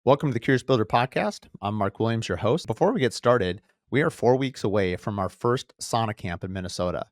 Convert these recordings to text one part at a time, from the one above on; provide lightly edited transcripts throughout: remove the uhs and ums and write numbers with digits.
Welcome to the Curious Builder podcast. I'm Mark Williams, your host. Before we get started, we are 4 weeks away from our first Sauna Camp in Minnesota.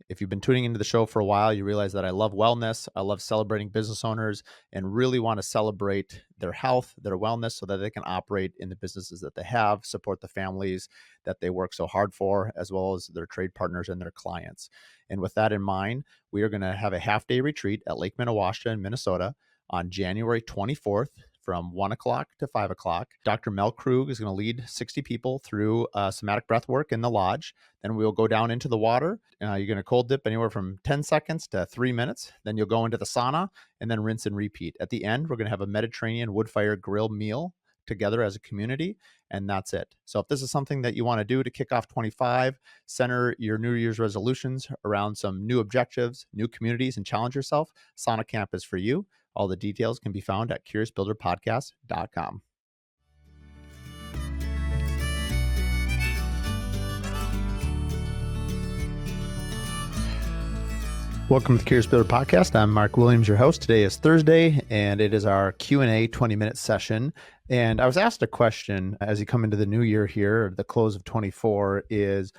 If you've been tuning into the show for a while, you realize that I love wellness. I love celebrating business owners and really want to celebrate their health, their wellness, so that they can operate in the businesses that they have, support the families that they work so hard for, as well as their trade partners and their clients. And with that in mind, we are going to have a half-day retreat at Lake Minnewaska in Minnesota on January 24th from 1 o'clock to 5 o'clock. Dr. Mel Krug is going to lead 60 people through somatic breath work in the lodge. Then we'll go down into the water. You're going to cold dip anywhere from 10 seconds to 3 minutes. Then you'll go into the sauna and then rinse and repeat. At the end, we're going to have a Mediterranean wood-fire grill meal together as a community, and that's it. So if this is something that you want to do to kick off 25, center your New Year's resolutions around some new objectives, new communities, and challenge yourself, Sauna Camp is for you. All the details can be found at curiousbuilderpodcast.com. Welcome to the Curious Builder Podcast. I'm Mark Williams, your host. Today is Thursday, and it is our Q&A 20-minute session. And I was asked a question as you come into the new year here, the close of 24, is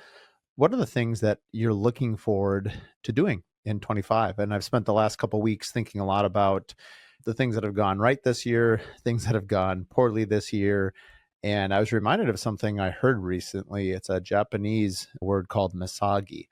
what are the things that you're looking forward to doing in 25? And I've spent the last couple of weeks thinking a lot about the things that have gone right this year, things that have gone poorly this year. And I was reminded of something I heard recently. It's a Japanese word called Misogi.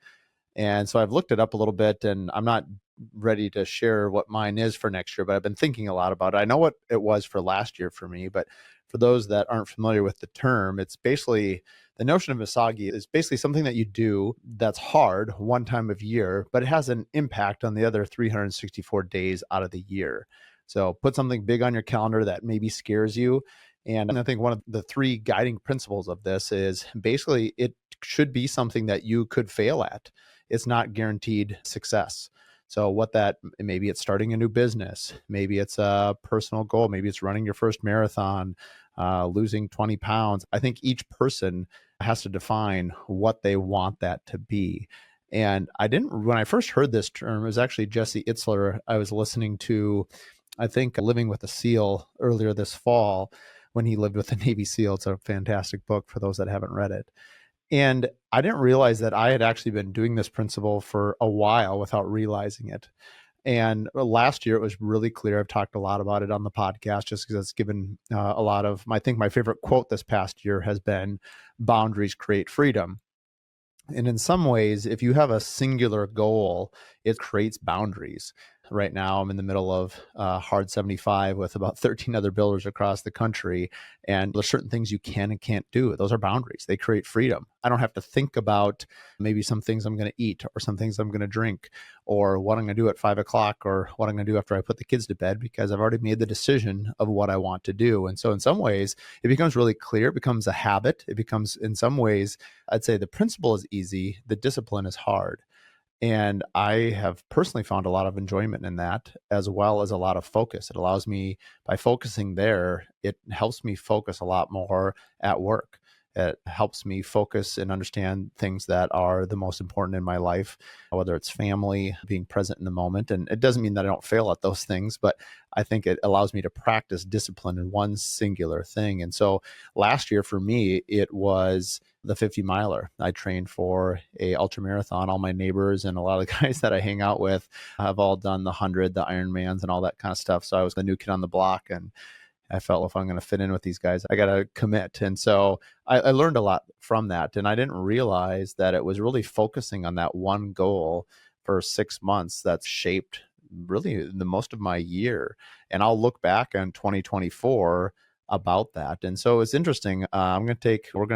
And so I've looked it up a little bit, and I'm not ready to share what mine is for next year, but I've been thinking a lot about it. I know what it was for last year for me, but for those that aren't familiar with the term, it's basically the notion of Misogi is basically something that you do that's hard one time of year, but it has an impact on the other 364 days out of the year. So put something big on your calendar that maybe scares you. And I think one of the three guiding principles of this is basically it should be something that you could fail at. It's not guaranteed success. So what that, maybe it's starting a new business, maybe it's a personal goal, maybe it's running your first marathon, losing 20 pounds. I think each person has to define what they want that to be. And when I first heard this term, it was actually Jesse Itzler. I was listening to, I think, Living with a SEAL earlier this fall when he lived with a Navy SEAL. It's a fantastic book for those that haven't read it. And I didn't realize that I had actually been doing this principle for a while without realizing it. And last year, it was really clear. I've talked a lot about it on the podcast just because it's given a lot of, I think my favorite quote this past year has been, boundaries create freedom. And in some ways, if you have a singular goal, it creates boundaries. Right now, I'm in the middle of Hard 75 with about 13 other builders across the country. And there's certain things you can and can't do. Those are boundaries. They create freedom. I don't have to think about maybe some things I'm going to eat or some things I'm going to drink or what I'm going to do at 5 o'clock or what I'm going to do after I put the kids to bed, because I've already made the decision of what I want to do. And so in some ways, it becomes really clear. It becomes a habit. It becomes, in some ways, I'd say the principle is easy. The discipline is hard. And I have personally found a lot of enjoyment in that, as well as a lot of focus. It allows me, by focusing there, it helps me focus a lot more at work. It helps me focus and understand things that are the most important in my life, whether it's family, being present in the moment. And it doesn't mean that I don't fail at those things, but I think it allows me to practice discipline in one singular thing. And so last year for me, it was the 50 miler. I trained for a ultra marathon. All my neighbors and a lot of the guys that I hang out with have all done the 100, the Ironmans and all that kind of stuff. So I was the new kid on the block, and I felt if I'm going to fit in with these guys, I got to commit. And so I learned a lot from that. And I didn't realize that it was really focusing on that one goal for 6 months that shaped really the most of my year. And I'll look back on 2024 about that. And so it's interesting. We're going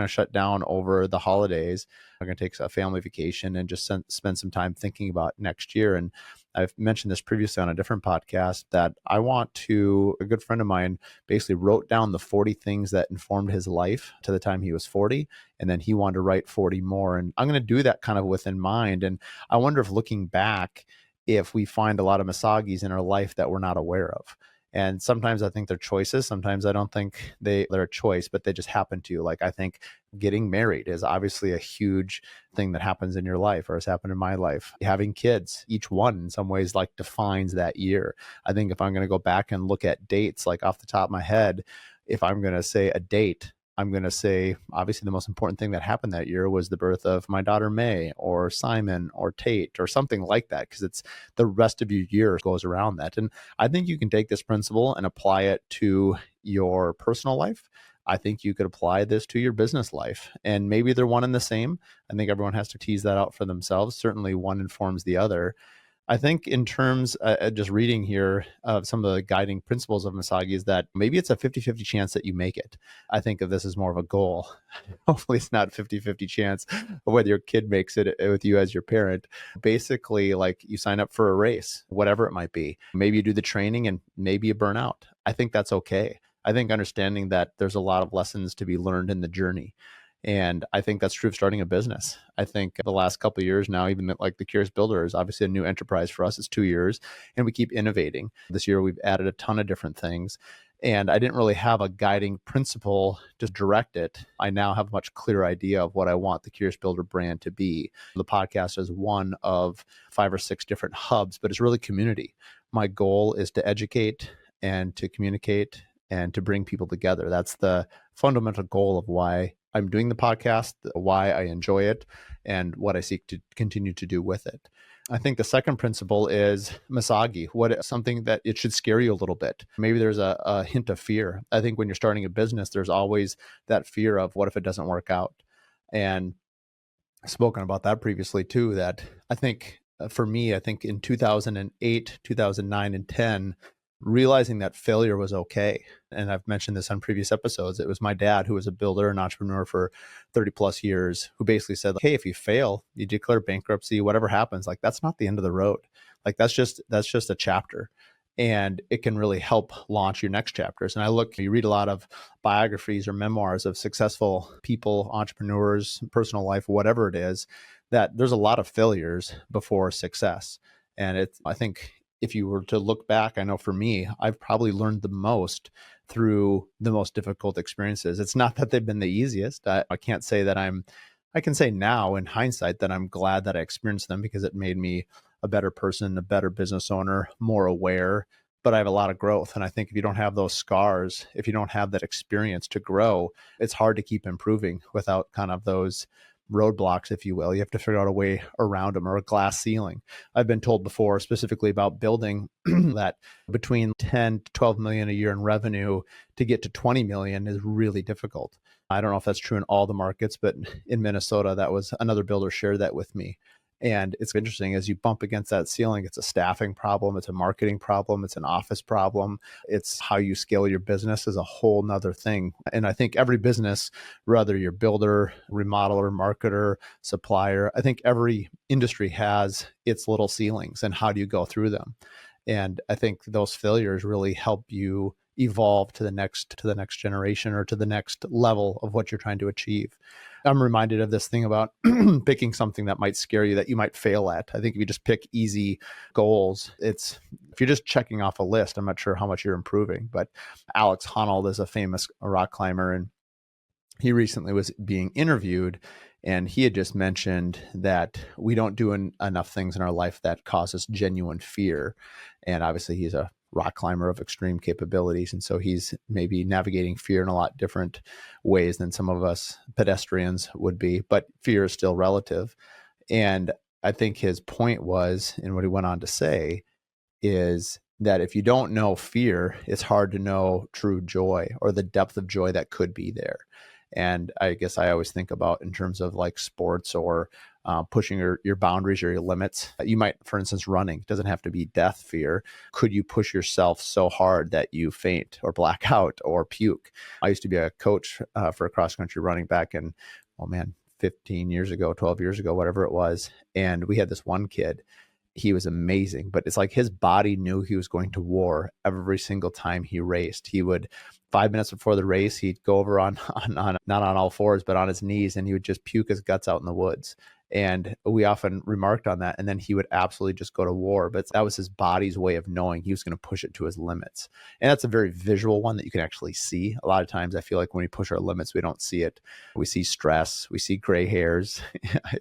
to shut down over the holidays. I'm going to take a family vacation and just spend some time thinking about next year. And I've mentioned this previously on a different podcast that a good friend of mine basically wrote down the 40 things that informed his life to the time he was 40. And then he wanted to write 40 more. And I'm going to do that kind of with in mind. And I wonder if looking back, if we find a lot of Misogis in our life that we're not aware of. And sometimes I think they're choices. Sometimes I don't think they're a choice, but they just happen to you. Like, I think getting married is obviously a huge thing that happens in your life, or has happened in my life. Having kids, each one in some ways like defines that year. I think if I'm going to go back and look at dates, like off the top of my head, If I'm going to say a date, I'm going to say, obviously, the most important thing that happened that year was the birth of my daughter, May, or Simon, or Tate, or something like that, because it's the rest of your year goes around that. And I think you can take this principle and apply it to your personal life. I think you could apply this to your business life, and maybe they're one and the same. I think everyone has to tease that out for themselves. Certainly one informs the other. I think in terms, just reading here of some of the guiding principles of Misogi, is that maybe it's a 50-50 chance that you make it. I think of this as more of a goal. Hopefully it's not 50-50 chance of whether your kid makes it with you as your parent. Basically, like, you sign up for a race, whatever it might be. Maybe you do the training and maybe you burn out. I think that's okay. I think understanding that there's a lot of lessons to be learned in the journey. And I think that's true of starting a business. I think the last couple of years now, even like the Curious Builder is obviously a new enterprise for us. It's 2 years and we keep innovating. This year, we've added a ton of different things. And I didn't really have a guiding principle to direct it. I now have a much clearer idea of what I want the Curious Builder brand to be. The podcast is one of 5 or 6 different hubs, but it's really community. My goal is to educate and to communicate and to bring people together. That's the fundamental goal of why I'm doing the podcast, why I enjoy it, and what I seek to continue to do with it. I think the second principle is Misogi, something that it should scare you a little bit. Maybe there's a hint of fear. I think when you're starting a business, there's always that fear of what if it doesn't work out? And I've spoken about that previously too, that I think for me, I think in 2008, 2009, and 10, realizing that failure was okay. And I've mentioned this on previous episodes. It was my dad, who was a builder and entrepreneur for 30 plus years, who basically said, hey, if you fail, you declare bankruptcy, whatever happens, like, that's not the end of the road. Like, that's just a chapter. And it can really help launch your next chapters. And you read a lot of biographies or memoirs of successful people, entrepreneurs, personal life, whatever it is, that there's a lot of failures before success. And I think if you were to look back, I know for me, I've probably learned the most through the most difficult experiences. It's not that they've been the easiest. I can't say that I can say now in hindsight that I'm glad that I experienced them, because it made me a better person, a better business owner, more aware. But I have a lot of growth. And I think if you don't have those scars, if you don't have that experience to grow, it's hard to keep improving without kind of those roadblocks, if you will. You have to figure out a way around them, or a glass ceiling. I've been told before, specifically about building, that between 10 to 12 million a year in revenue to get to 20 million is really difficult. I don't know if that's true in all the markets, but in Minnesota, that was another builder shared that with me. And it's interesting, as you bump against that ceiling, it's a staffing problem, it's a marketing problem, it's an office problem, it's how you scale your business is a whole nother thing. And I think every business, whether you're builder, remodeler, marketer, supplier, I think every industry has its little ceilings, and how do you go through them? And I think those failures really help you evolve to the next generation, or to the next level of what you're trying to achieve. I'm reminded of this thing about picking something that might scare you, that you might fail at. I think if you just pick easy goals, if you're just checking off a list, I'm not sure how much you're improving. But Alex Honnold is a famous rock climber, and he recently was being interviewed, and he had just mentioned that we don't do enough things in our life that cause us genuine fear. And obviously he's a rock climber of extreme capabilities. And so he's maybe navigating fear in a lot different ways than some of us pedestrians would be, but fear is still relative. And I think his point was, and what he went on to say, is that if you don't know fear, it's hard to know true joy, or the depth of joy that could be there. And I guess I always think about in terms of like sports, or pushing your boundaries or your limits. You might, for instance, running doesn't have to be death fear. Could you push yourself so hard that you faint or black out or puke? I used to be a coach for a cross-country running back in, 15 years ago, 12 years ago, whatever it was. And we had this one kid. He was amazing, but it's like his body knew he was going to war every single time he raced. He would, 5 minutes before the race, he'd go over on not on all fours, but on his knees, and he would just puke his guts out in the woods. And we often remarked on that. And then he would absolutely just go to war. But that was his body's way of knowing he was going to push it to his limits. And that's a very visual one that you can actually see. A lot of times I feel like when we push our limits, we don't see it. We see stress. We see gray hairs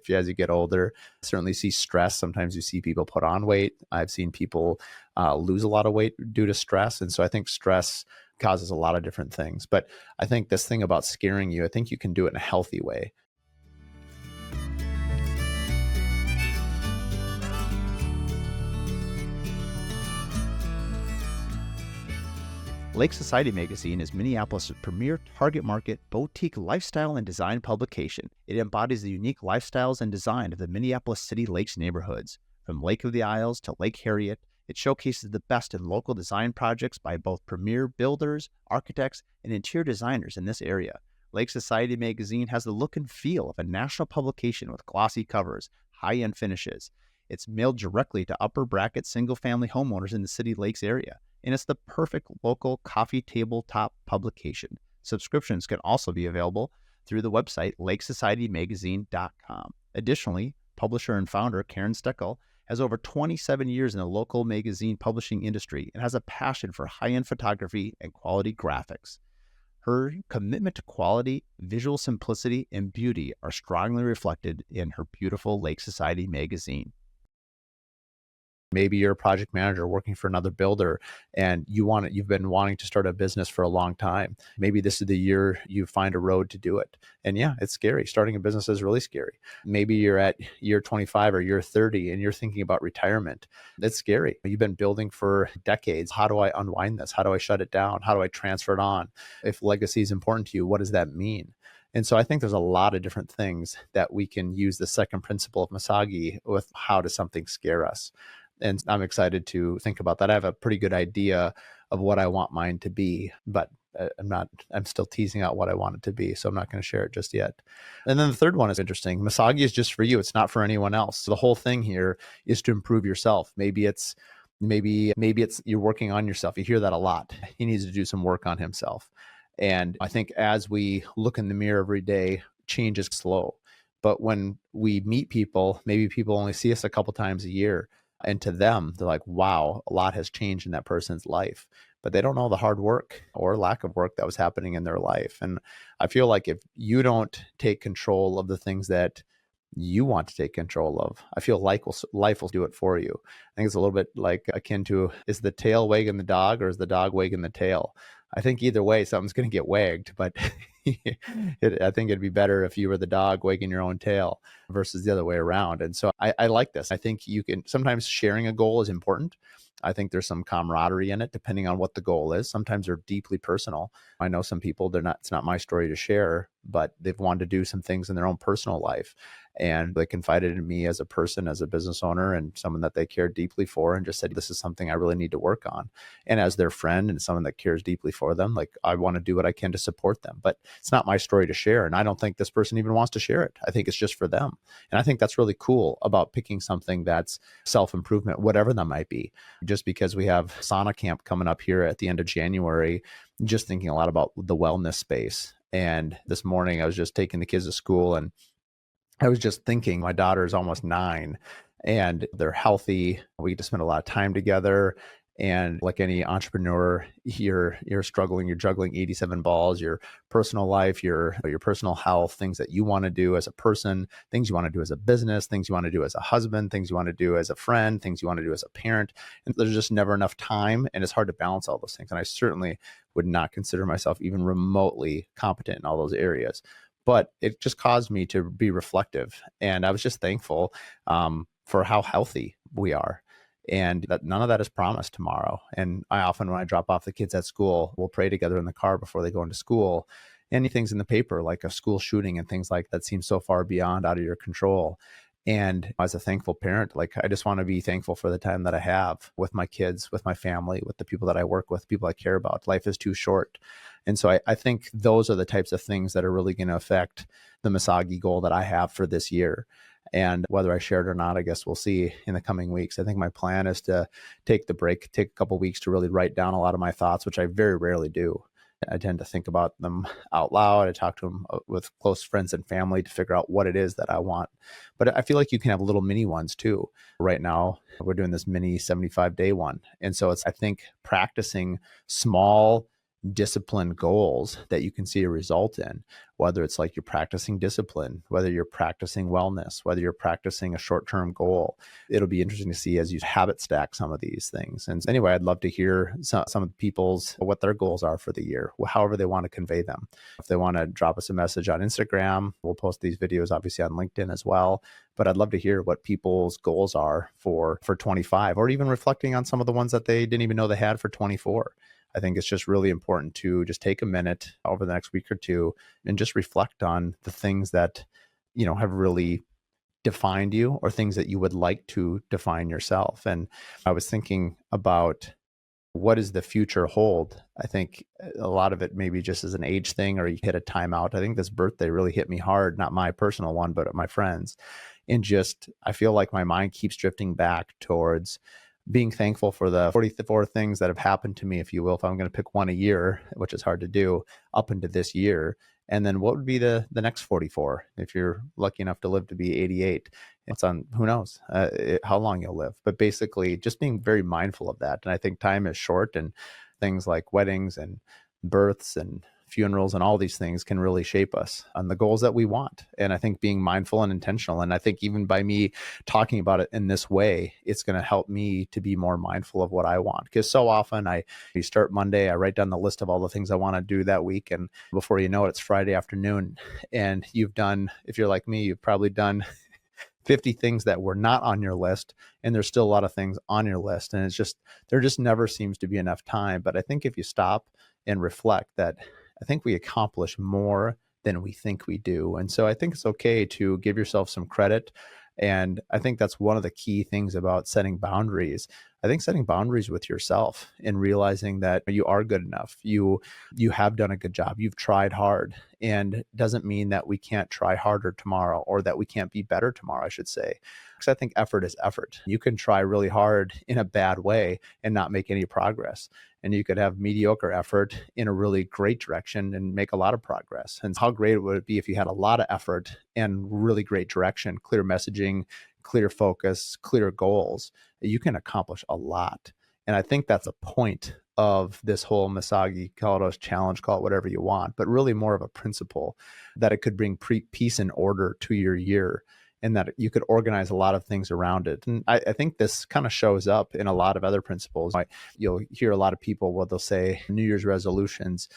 as you get older. Certainly see stress. Sometimes you see people put on weight. I've seen people lose a lot of weight due to stress. And so I think stress causes a lot of different things. But I think this thing about scaring you, I think you can do it in a healthy way. Lake Society magazine is Minneapolis' premier target market boutique lifestyle and design publication. It embodies the unique lifestyles and design of the Minneapolis City Lakes neighborhoods. From Lake of the Isles to Lake Harriet, it showcases the best in local design projects by both premier builders, architects, and interior designers in this area. Lake Society magazine has the look and feel of a national publication with glossy covers, high-end finishes. It's mailed directly to upper bracket single-family homeowners in the City Lakes area, and it's the perfect local coffee tabletop publication. Subscriptions can also be available through the website lakesocietymagazine.com. Additionally, publisher and founder Karen Steckel has over 27 years in the local magazine publishing industry and has a passion for high-end photography and quality graphics. Her commitment to quality, visual simplicity, and beauty are strongly reflected in her beautiful Lake Society magazine. Maybe you're a project manager working for another builder and you've been wanting to start a business for a long time. Maybe this is the year you find a road to do it. And yeah, it's scary. Starting a business is really scary. Maybe you're at year 25 or year 30 and you're thinking about retirement. It's scary. You've been building for decades. How do I unwind this? How do I shut it down? How do I transfer it on? If legacy is important to you, what does that mean? And so I think there's a lot of different things that we can use the second principle of Misogi with. How does something scare us? And I'm excited to think about that. I have a pretty good idea of what I want mine to be, but I'm still teasing out what I want it to be. So I'm not going to share it just yet. And then the third one is interesting. Misogi is just for you. It's not for anyone else. So the whole thing here is to improve yourself. Maybe it's you're working on yourself. You hear that a lot. He needs to do some work on himself. And I think as we look in the mirror every day, change is slow. But when we meet people, maybe people only see us a couple times a year. And to them, they're like, wow, a lot has changed in that person's life. But they don't know the hard work or lack of work that was happening in their life. And I feel like if you don't take control of the things that you want to take control of, I feel like life will do it for you. I think it's a little bit like akin to, is the tail wagging the dog or is the dog wagging the tail? I think either way, something's going to get wagged, but I think it'd be better if you were the dog wagging your own tail versus the other way around. And so I like this. I think you can, sometimes sharing a goal is important. I think there's some camaraderie in it, depending on what the goal is. Sometimes they're deeply personal. I know some people, it's not my story to share, but they've wanted to do some things in their own personal life. And they confided in me as a person, as a business owner, and someone that they cared deeply for, and just said, this is something I really need to work on. And as their friend and someone that cares deeply for them, like, I want to do what I can to support them. But it's not my story to share. And I don't think this person even wants to share it. I think it's just for them. And I think that's really cool about picking something that's self-improvement, whatever that might be. Just because we have Sauna Camp coming up here at the end of January, just thinking a lot about the wellness space. And this morning I was just taking the kids to school, and I was just thinking, my daughter is almost 9 and they're healthy. We get to spend a lot of time together. And like any entrepreneur, you're struggling, you're juggling 87 balls, your personal life, your personal health, things that you want to do as a person, things you want to do as a business, things you want to do as a husband, things you want to do as a friend, things you want to do as a parent. And there's just never enough time, and it's hard to balance all those things. And I certainly would not consider myself even remotely competent in all those areas. But it just caused me to be reflective. And I was just thankful for how healthy we are. And that none of that is promised tomorrow. And I often, when I drop off the kids at school, we'll pray together in the car before they go into school. Any things in the paper, like a school shooting and things like that, seem so far beyond out of your control. And as a thankful parent, like, I just want to be thankful for the time that I have with my kids, with my family, with the people that I work with, people I care about. Life is too short. And so I think those are the types of things that are really going to affect the Misogi goal that I have for this year. And whether I share it or not, I guess we'll see in the coming weeks. I think my plan is to take a couple of weeks to really write down a lot of my thoughts, which I very rarely do. I tend to think about them out loud. I talk to them with close friends and family to figure out what it is that I want. But I feel like you can have little mini ones too. Right now, we're doing this mini 75-day one. And so it's, I think, practicing small, disciplined goals that you can see a result in, whether it's like you're practicing discipline, whether you're practicing wellness, whether you're practicing a short-term goal. It'll be interesting to see as you habit stack some of these things. And anyway, I'd love to hear some of people's, what their goals are for the year, however they want to convey them. If they want to drop us a message on Instagram, we'll post these videos obviously on LinkedIn as well. But I'd love to hear what people's goals are for 25, or even reflecting on some of the ones that they didn't even know they had for 24. I think it's just really important to just take a minute over the next week or two and just reflect on the things that, have really defined you, or things that you would like to define yourself. And I was thinking about, what does the future hold? I think a lot of it maybe just as an age thing, or you hit a timeout. I think this birthday really hit me hard, not my personal one, but my friends. And just, I feel like my mind keeps drifting back towards being thankful for the 44 things that have happened to me, if you will, if I'm going to pick one a year, which is hard to do, up into this year. And then what would be the next 44 if you're lucky enough to live to be 88? It's on, who knows how long you'll live. But basically just being very mindful of that. And I think time is short, and things like weddings and births and funerals and all these things can really shape us on the goals that we want. And I think being mindful and intentional, and I think even by me talking about it in this way, it's going to help me to be more mindful of what I want. Because so often you start Monday, I write down the list of all the things I want to do that week, and before you know it, it's Friday afternoon, and you've done, if you're like me, you've probably done 50 things that were not on your list, and there's still a lot of things on your list. And it's just, there just never seems to be enough time. But I think if you stop and reflect, that I think we accomplish more than we think we do. And so I think it's okay to give yourself some credit. And I think that's one of the key things about setting boundaries. I think setting boundaries with yourself and realizing that you are good enough. You have done a good job. You've tried hard, and it doesn't mean that we can't try harder tomorrow, or that we can't be better tomorrow, I should say. Because I think effort is effort. You can try really hard in a bad way and not make any progress. And you could have mediocre effort in a really great direction and make a lot of progress. And how great would it be if you had a lot of effort and really great direction, clear messaging, clear focus, clear goals? You can accomplish a lot. And I think that's a point of this whole Misogi, call it a challenge, call it whatever you want, but really more of a principle that it could bring peace and order to your year, and that you could organize a lot of things around it. And I think this kind of shows up in a lot of other principles. You'll hear a lot of people, well, they'll say New Year's resolutions,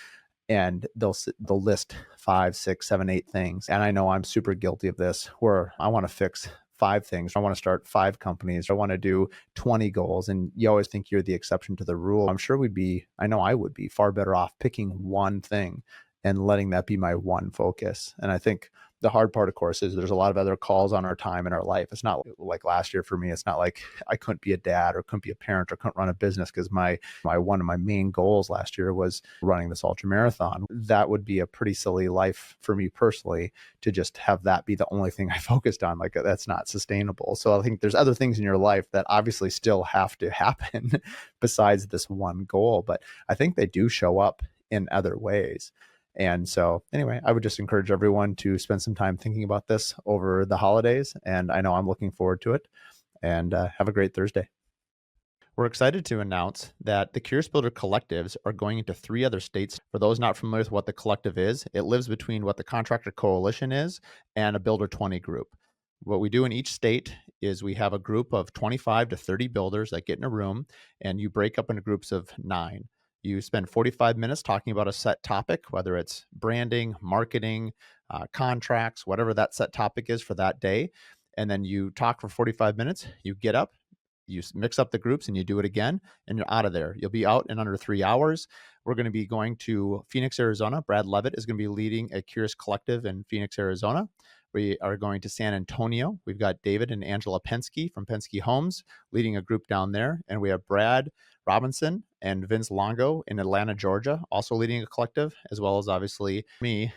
and they'll list 5, 6, 7, 8 things. And I know I'm super guilty of this, where I want to fix 5 things. I want to start 5 companies. I want to do 20 goals. And you always think you're the exception to the rule. I'm sure I know I would be far better off picking one thing and letting that be my one focus. And I think the hard part, of course, is there's a lot of other calls on our time in our life. It's not like last year for me. It's not like I couldn't be a dad, or couldn't be a parent, or couldn't run a business, because my one of my main goals last year was running this ultra marathon. That would be a pretty silly life for me personally, to just have that be the only thing I focused on. Like, that's not sustainable. So I think there's other things in your life that obviously still have to happen besides this one goal, but I think they do show up in other ways. And so anyway, I would just encourage everyone to spend some time thinking about this over the holidays. And I know I'm looking forward to it. And have a great Thursday. We're excited to announce that the Curious Builder collectives are going into 3 other states. For those not familiar with what the collective is, it lives between what the Contractor Coalition is and a Builder 20 group. What we do in each state is we have a group of 25 to 30 builders that get in a room, and you break up into groups of 9. You spend 45 minutes talking about a set topic, whether it's branding, marketing, contracts, whatever that set topic is for that day. And then you talk for 45 minutes, you get up, you mix up the groups, and you do it again, and you're out of there. You'll be out in under 3 hours. We're going to be going to Phoenix, Arizona. Brad Levitt is going to be leading a Curious Collective in Phoenix, Arizona. We are going to San Antonio. We've got David and Angela Penske from Penske Homes leading a group down there. And we have Brad Robinson and Vince Longo in Atlanta, Georgia, also leading a collective, as well as obviously me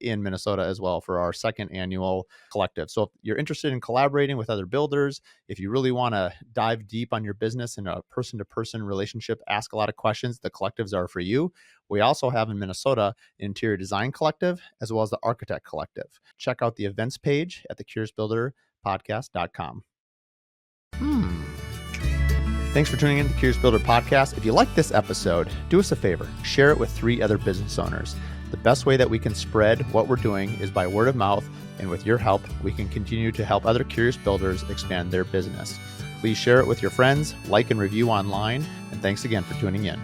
in Minnesota as well for our 2nd annual collective. So if you're interested in collaborating with other builders, if you really want to dive deep on your business in a person-to-person relationship, ask a lot of questions, the collectives are for you. We also have in Minnesota an Interior Design Collective, as well as the Architect Collective. Check out the events page at thecuriousbuilderpodcast.com. Thanks for tuning in to the Curious Builder podcast. If you like this episode, do us a favor, share it with 3 other business owners. The best way that we can spread what we're doing is by word of mouth, and with your help, we can continue to help other curious builders expand their business. Please share it with your friends, like and review online, and thanks again for tuning in.